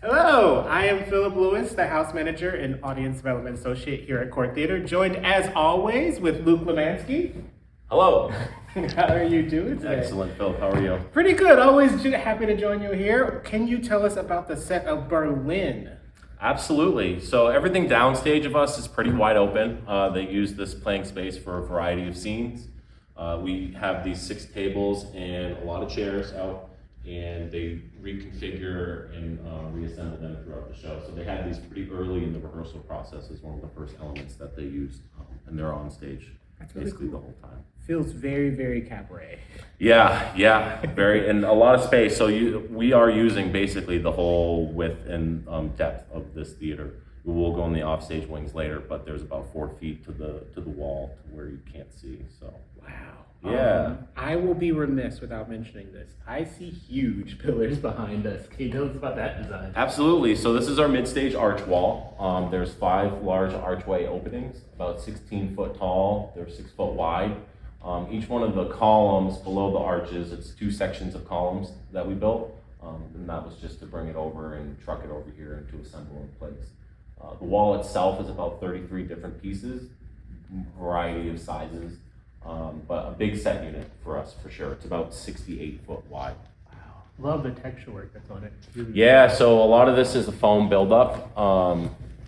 Hello, I am Phillip Lewis, the house manager and audience development associate here at Court Theater, joined as always with Luke Lemanski. Hello. How are you doing today? Excellent, Phil. How are you? Pretty good. Always happy to join you here. Can you tell us about the set of Berlin? Absolutely. So everything downstage of us is pretty wide open. They use this playing space for a variety of scenes. We have these 6 tables and a lot of chairs out, and they reconfigure and reassemble them throughout the show. So they had these pretty early in the rehearsal process as one of the first elements that they used, and they're on stage basically the whole time. Feels very, very cabaret. Yeah, very, and a lot of space. So we are using basically the whole width and depth of this theater. We will go in the offstage wings later, but there's about 4 feet to the wall to where you can't see. So wow. Yeah. I will be remiss without mentioning this. I see huge pillars behind us. Can you tell us about that design? Absolutely. So this is our mid-stage arch wall. There's 5 large archway openings, about 16 foot tall. They're 6 foot wide. Each one of the columns below the arches, it's 2 sections of columns that we built. And that was just to bring it over and truck it over here and to assemble in place. The wall itself is about 33 different pieces, variety of sizes. But a big set unit for us, for sure. It's about 68 foot wide. Wow. Love the texture work that's on it. Yeah, so a lot of this is a foam buildup,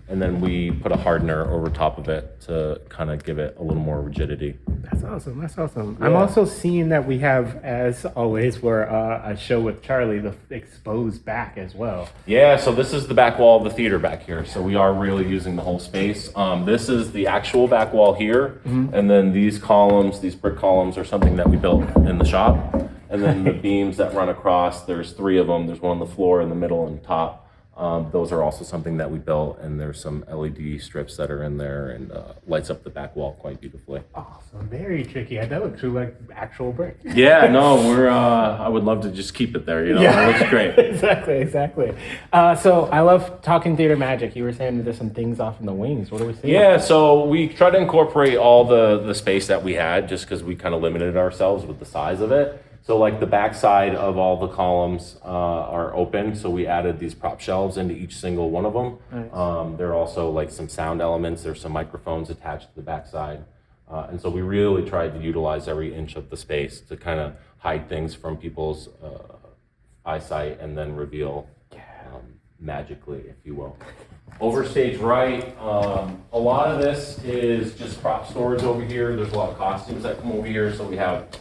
and then we put a hardener over top of it to kind of give it a little more rigidity. That's awesome. Yeah. I'm also seeing that we have, as always, for a show with Charlie, the exposed back as well. Yeah, so this is the back wall of the theater back here. So we are really using the whole space. This is the actual back wall here. Mm-hmm. And then these columns, these brick columns, are something that we built in the shop. And then the beams that run across, there's 3 of them. There's one on the floor, in the middle, and top. Those are also something that we built, and there's some LED strips that are in there and lights up the back wall quite beautifully. Awesome, very tricky. That looks like actual brick. Yeah, no, I would love to just keep it there, Yeah. It looks great. Exactly. So I love talking theater magic. You were saying that there's some things off in the wings. What do we see? Yeah, so we try to incorporate all the space that we had just because we kind of limited ourselves with the size of it. So like the backside of all the columns are open, so we added these prop shelves into each single one of them. Nice. There are also like some sound elements. There's some microphones attached to the backside. And so we really tried to utilize every inch of the space to kind of hide things from people's eyesight and then reveal magically, if you will. Over stage right, a lot of this is just prop storage over here. There's a lot of costumes that come over here, so we have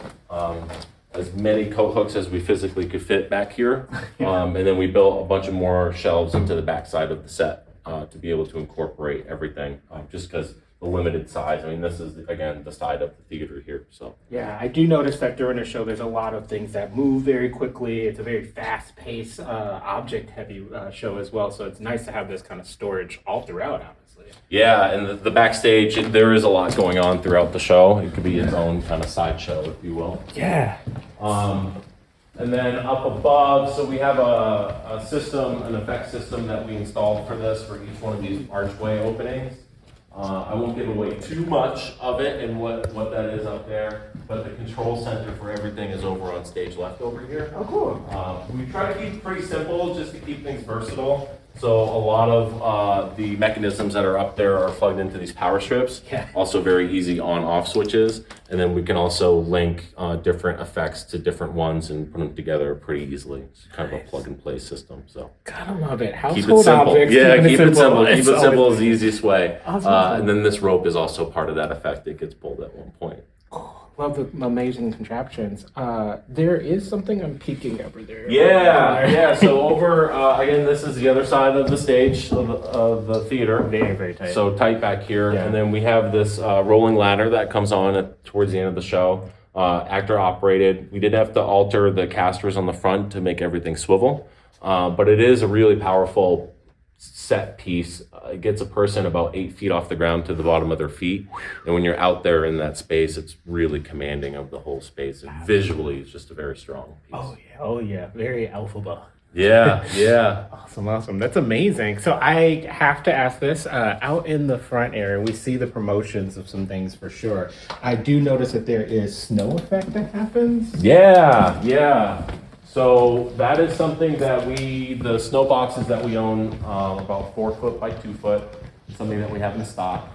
as many coat hooks as we physically could fit back here. And then we built a bunch of more shelves into the backside of the set to be able to incorporate everything, just because the limited size. I mean, this is, again, the side of the theater here, so. Yeah, I do notice that during the show, there's a lot of things that move very quickly. It's a very fast-paced, object-heavy show as well, so it's nice to have this kind of storage all throughout, honestly. Yeah, and the backstage, there is a lot going on throughout the show. It could be its own kind of sideshow, if you will. Yeah. And then up above, so we have a system, an effect system that we installed for this, for each one of these archway openings. I won't give away too much of it and what that is up there, but the control center for everything is over on stage left over here. Oh, cool. We try to keep it pretty simple just to keep things versatile. So a lot of the mechanisms that are up there are plugged into these power strips. Yeah. Also very easy on-off switches. And then we can also link different effects to different ones and put them together pretty easily. It's kind of a plug-and-play system. So gotta love it. keep it Household simple. objects. Yeah, keep it simple. Keep it simple is the always- easiest way. Awesome. And then this rope is also part of that effect. It gets pulled at one point. Love the amazing contraptions. There is something I'm peeking over there. Yeah. So over, again, this is the other side of the stage of the theater. Very, very tight. So tight back here. Yeah. And then we have this rolling ladder that comes on towards the end of the show. Actor operated. We did have to alter the casters on the front to make everything swivel. But it is a really powerful set piece. It gets a person about 8 feet off the ground to the bottom of their feet. And when you're out there in that space, it's really commanding of the whole space. And visually, it's just a very strong piece. Oh yeah. Very alphaba. Yeah. Awesome. That's amazing. So I have to ask this. Out in the front area, we see the promotions of some things for sure. I do notice that there is snow effect that happens. Yeah. So that is something that the snow boxes that we own, about 4 foot by 2 foot, something that we have in stock.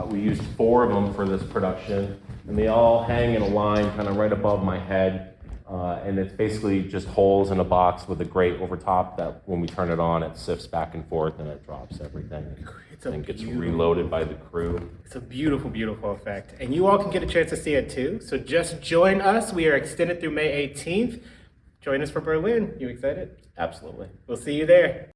We used 4 of them for this production, and they all hang in a line kind of right above my head. And it's basically just holes in a box with a grate over top that when we turn it on, it sifts back and forth and it drops everything. And gets reloaded by the crew. It's a beautiful, beautiful effect. And you all can get a chance to see it too. So just join us. We are extended through May 18th. Join us for Berlin. You excited? Absolutely. We'll see you there.